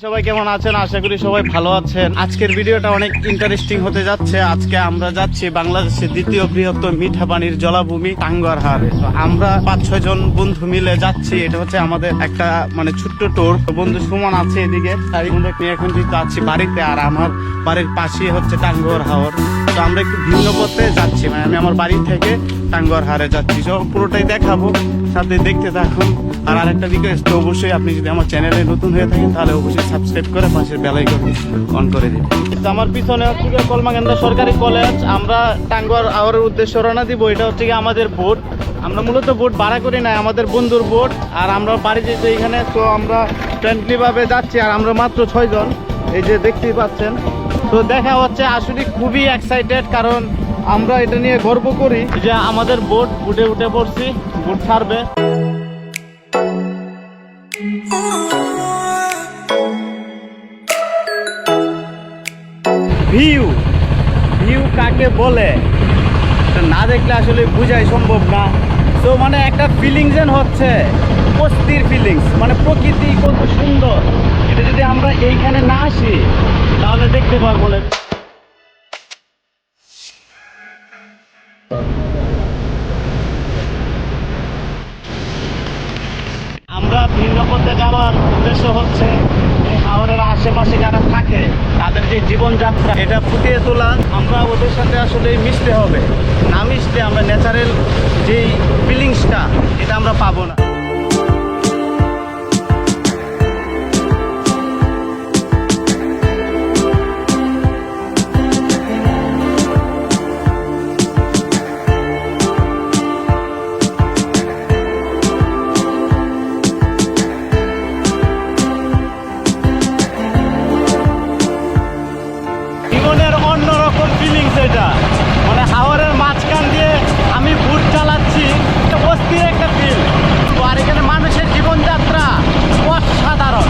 সবাই কেমন আছেন? আশা করি সবাই ভালো আছেন। আজকের ভিডিওটা অনেক ইন্টারেস্টিং হতে যাচ্ছে। আজকে আমরা যাচ্ছি বাংলাদেশের দ্বিতীয় বৃহত্তম মিঠা পানির জলাভূমি টাঙ্গুয়ার হাওরে। তো আমরা 5-6 জন বন্ধু মিলে যাচ্ছি। এটা হচ্ছে আমাদের একটা মানে ছোট্ট ট্যুর। বন্ধু সুমন আছে এদিকে, তাই এখন যাচ্ছি বাড়িতে। আর আমার বাড়ির পাশেই হচ্ছে টাঙ্গুয়ার হাওর। তো আমরা একটু ভিন্ন পথে যাচ্ছি, মানে আমি আমার বাড়ি থেকে টাঙ্গুয়ার হাওরে যাচ্ছি। সব পুরোটাই দেখাবো, সাথে দেখতে থাকুন। আর আরেকটা রিকোয়েস্ট, অবশ্যই আপনি যদি আমার চ্যানেলে নতুন হয়ে থাকেন তাহলে অবশ্যই সাবস্ক্রাইব করে পাশের বেল আইকনটি অন করে দিন। আমার পিছনে হচ্ছে কলমাকান্দা সরকারি কলেজ। আমরা টাঙ্গুয়ার হাওরের উদ্দেশ্যে রওনা দিব। এটা হচ্ছে কি আমাদের বোট। আমরা মূলত বোট ভাড়া করি না, আমাদের বন্ধুর বোট। আর আমরা বাড়ি যেতে এখানে, তো আমরা ফ্রেন্ডলি ভাবে যাচ্ছি। আর আমরা মাত্র 6 জন, এই যে দেখতেই পাচ্ছেন। তো দেখা হচ্ছে আসলে খুবই এক্সাইটেড, কারণ আমরা এটা নিয়ে গর্ব করি যে আমাদের বুটে উঠে পড়ছি, বুট ছাড়বে। ভিউ কাকে বলে না দেখলে আসলে বোঝাই সম্ভব না। তো মানে একটা ফিলিংস হচ্ছে অস্থির ফিলিংস, মানে প্রকৃতি কত সুন্দর। এটা যদি আমরা এইখানে না আসি তাহলে দেখতে পারবো না। আমরা ভিন্ন পথে যাওয়ার উদ্দেশ্য হচ্ছে এই হাওরের আশেপাশে যারা থাকে তাদের যে জীবনযাত্রা, এটা ফুটিয়ে তোলা। আমরা ওদের সাথে আসলে মিশতে হবে, না মিশলে আমরা ন্যাচারাল যেই ফিলিংসটা এটা আমরা পাবো না। অন্যরকম ফিলিংস এটা, মানে হাওরের মাঝখান দিয়ে আমি বুট চালাচ্ছি, অস্থির একটা ফিল। আর এখানে মানুষের জীবনযাত্রা অসাধারণ।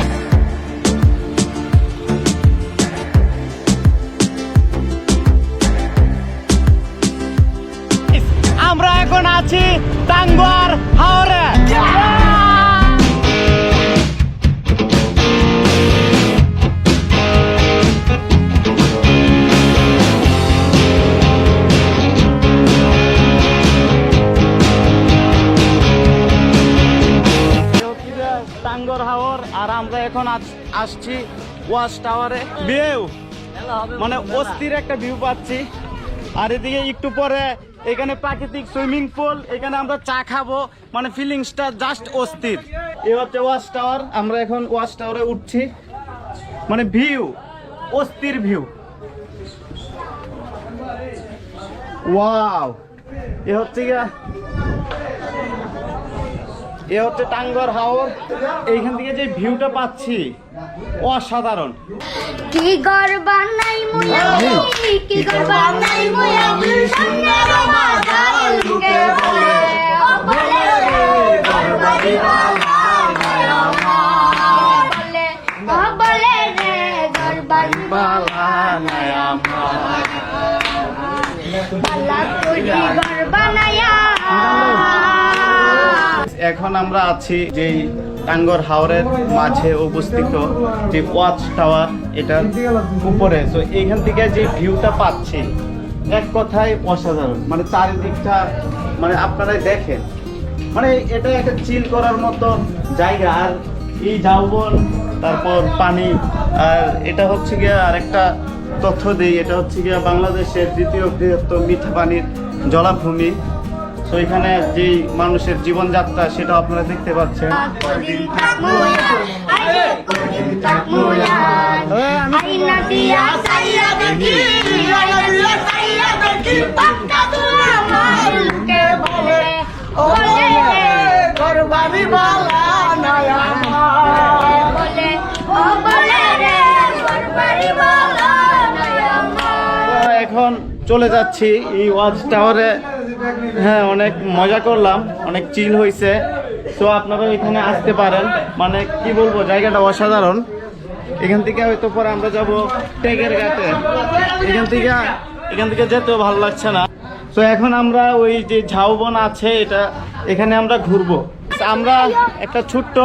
আমরা এখন আছি টাঙ্গুয়ার হাওরে। টাঙ্গুয়ার হাওর। আর আমরা এখন আসছি ওয়াচ টাওয়ারে। ভিউ মানে অস্থির একটা ভিউ পাচ্ছি। আর এদিকে একটু পরে এখানে প্রাকৃতিক সুইমিং পুল, এখানে আমরা চা খাবো, মানে ফিলিংসটা জাস্ট অস্থির। এই হচ্ছে ওয়াচ টাওয়ার। আমরা এখন ওয়াচ টাওয়ারে উঠছি, মানে ভিউ অস্থির ভিউ। ওয়াও, এ হচ্ছে টাঙ্গুয়ার হাওর। এইখান থেকে যে ভিউটা পাচ্ছি অসাধারণ। কি গর্বা নাই মুয়া, কি গর্বা নাই মুয়া, সোনার বাজার লুকে বলে ও বলে রে গর্বা দিবালা আমার, বলে ও বলে রে গর্বা দিবালা আমার, বালা তুই গর্বা নায়া। এখন আমরা আছি যেই টাঙ্গুয়ার হাওরের মাঝে অবস্থিত যে ওয়াচ টাওয়ার, এটার উপরে। তো এইখান থেকে যে ভিউটা পাচ্ছি এক কথায় অসাধারণ, মানে চারিদিকটা মানে আপনারাই দেখেন, মানে এটা একটা চিল করার মতো জায়গা। আর এই ঝাউবন, তারপর পানি। আর এটা হচ্ছে গিয়ে আরেকটা তথ্য দিই, এটা হচ্ছে গিয়ে বাংলাদেশের দ্বিতীয় বৃহত্তম মিঠা পানির জলাভূমি। তো এখানে যে মানুষের জীবনযাত্রা সেটা আপনারা দেখতে পাচ্ছেন। এখন চলে যাচ্ছি এই ওয়াচ টাওয়ারে। হ্যাঁ, অনেক মজা করলাম, অনেক চিল হয়েছে। তো আপনারা এখানে আসতে পারেন, মানে কি বলবো, জায়গাটা অসাধারণ। এখান থেকে হয়তো পরে আমরা যাব টেকের ঘাটে। এখান থেকে যেতেও ভালো লাগছে না। তো এখন আমরা ওই যে ঝাউবন আছে, এখানে আমরা ঘুরবো। গাইস আমরা একটা ছোট্ট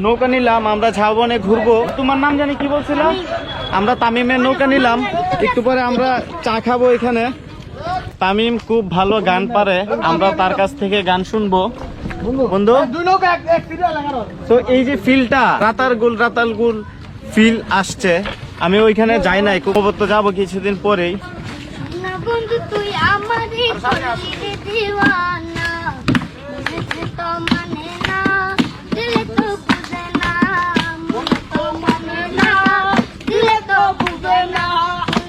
নৌকা নিলাম, আমরা ঝাউবনে ঘুরবো। তোমার নাম জানি কি বলছিলাম? আমরা তামিমের নৌকা নিলাম, একটু পরে আমরা চা খাবো এখানে। তামিম খুব ভালো গান পারে, আমরা তার কাছ থেকে গান শুনবো। বন্ধু তো এই যে ফিলটা রাতাল গুল ফিল আসছে, আমি ওইখানে যাই নাই, তো যাবো কিছুদিন পরেই। না বন্ধু তুই আমারই করলি দিওয়ানা, বুঝতে তো মানে না, দিলে তো বুঝে না, মনে তো মানে না, দিলে তো বুঝে না।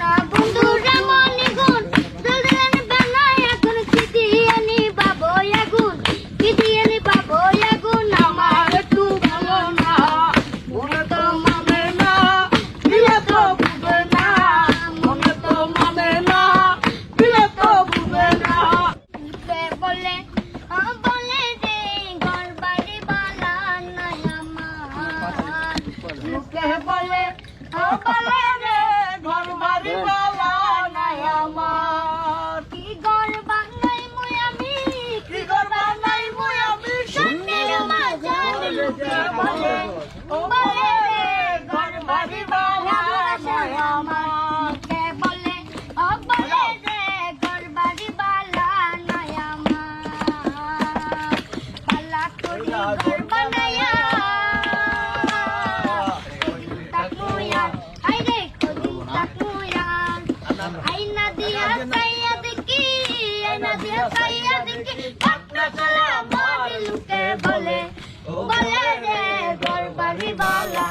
না বন্ধু রে মনে গুণ, দিলেন বেলায় এখন কি দিয়ে নি বাবু আগুন, কি দিয়ে নি বাবু আগুন, আমার একটু ভালো না, মনে তো মানে না, দিলে তো বুঝে না, মনে তো মানে না, দিলে তো বুঝে না। বলে বলে রে ঘর বাড়ি বালা নাই আমার, লোকে বলে রে ঘর বাড়ি বালা নাই আমার, কি ঘর বানাই মুই আমি, কি ঘর বানাই মুই আমি, শূন্যের মাঝার লোকে বলে রে ঘর বাড়ি বালা নাই আমার, কে বলে রে ঘর বাড়ি বালা নাই আমার, পালা করি ঘর বানায়া তাকুয়া, আই রে করি তাকুয়া, আইনা দিয়া সাইয়া দেখি, আইনা দিয়া সাইয়া দেখি, পাটনা চলা আমার লোকে বলে রে ঘর বাড়ি বালা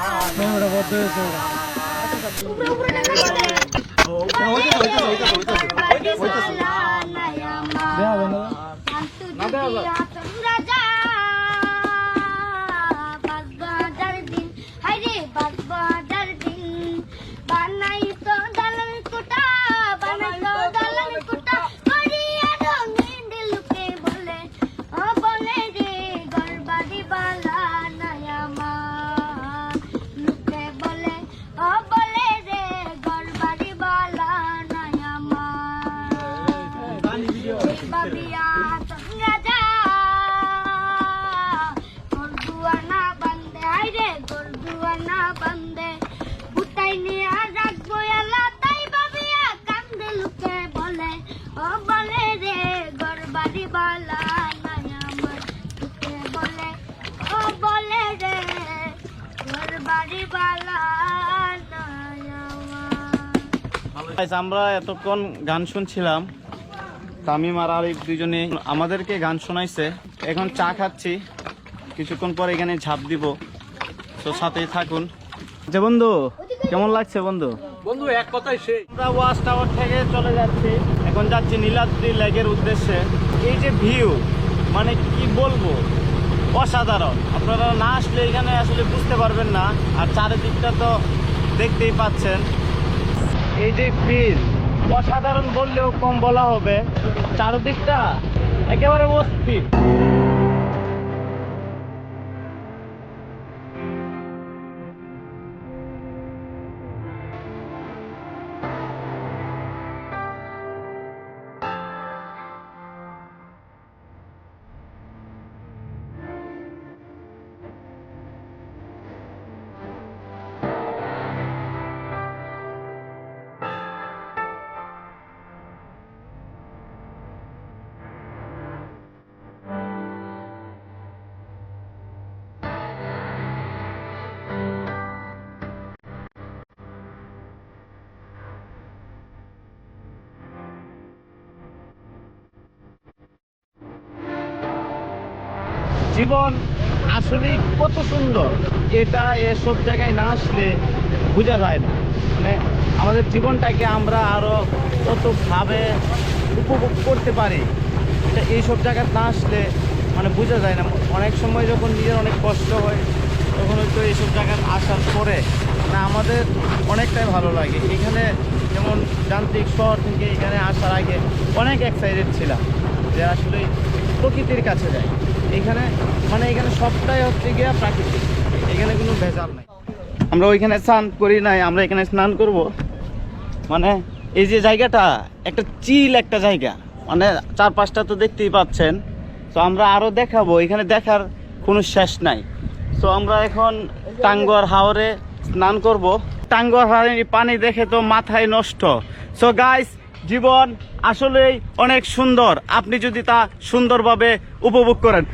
আমরা এতক্ষণ গান শুনছিলাম, তামিম আর আরিফ দুজনে আমাদেরকে গান শোনাইছে, এখন চা খাচ্ছি, কিছুক্ষণ পর এখানে ঝাঁপ দিব, তো সাথেই থাকুন। যে বন্ধু কেমন লাগছে বন্ধু? বন্ধু এক কথাই সেই, আমরা ওয়াচ টাওয়ার থেকে চলে যাচ্ছি, এখন যাচ্ছি নীলাদ্রি লেকের উদ্দেশ্যে। এই যে ভিউ মানে কি বলবো, অসাধারণ। আপনারা না আসলে এখানে আসলে বুঝতে পারবেন না, আর চারিদিকটা তো দেখতেই পাচ্ছেন। এই যে ফিল অসাধারণ বললেও কম বলা হবে, চারিদিকটা একেবারে অস্থির। জীবন আসলে কত সুন্দর, এটা এসব জায়গায় না আসলে বোঝা যায় না। মানে আমাদের জীবনটাকে আমরা আরো কতভাবে উপভোগ করতে পারি, এটা এইসব জায়গায় না আসলে মানে বোঝা যায় না। অনেক সময় যখন নিজের অনেক কষ্ট হয় তখন হয়তো এইসব জায়গায় আসার পরে মানে আমাদের অনেকটাই ভালো লাগে। এখানে যেমন যান্ত্রিক শহর থেকে এখানে আসার আগে অনেক এক্সাইটেড ছিলাম যে আসলে প্রকৃতির কাছে যায়। এখানে মানে এখানে সবটাই হচ্ছে গিয়া প্রাকৃতিক, এখানে কোনো ভেজাল নাই। আমরা ওইখানে স্নান করি নাই, আমরা এখানে স্নান করব। মানে এই যে জায়গাটা একটা চিল একটা জায়গা, মানে চারপাশটা তো দেখতেই পাচ্ছেন। তো আমরা আরো দেখাবো, এখানে দেখার কোনো শেষ নাই। তো আমরা এখন টাঙ্গুয়ার হাওরে স্নান করব। টাঙ্গুয়ার হাওরের পানি দেখে তো মাথায় নষ্ট। সো গাইস, জীবন আসলেই অনেক সুন্দর, আপনি যদি তা সুন্দরভাবে উপভোগ করেন।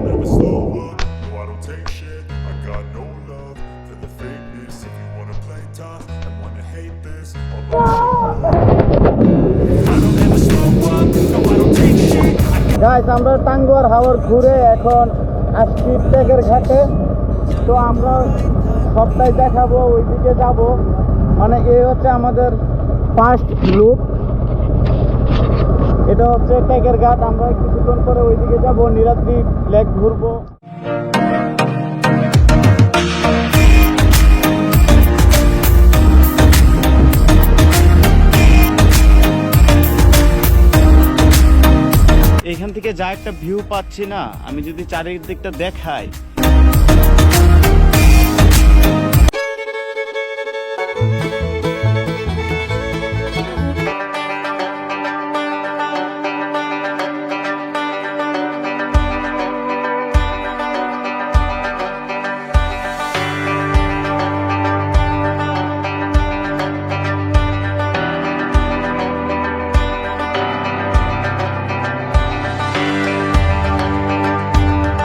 Never slow up, no I don't take shit. I got no love for the fakeness. If you wanna play tough and wanna hate this, I'll let I don't ever slow up, no I don't take shit. Guys, আমরা টাঙ্গুয়ার হাওর ঘুরে এখন আসছি টেকের ঘাটে। তো আমরা সবটাই দেখাবো, ওইদিকে যাব। মানে এই হচ্ছে আমাদের ফার্স্ট লুক। এটা হচ্ছে টেকের ঘাট। আমরা কিছুক্ষণ পরে ওইদিকে যাব, নীলাদ্রি লেক ঘুরবো। এখান থেকে যা একটা ভিউ পাচ্ছি না, আমি যদি চারিদিকটা দেখাই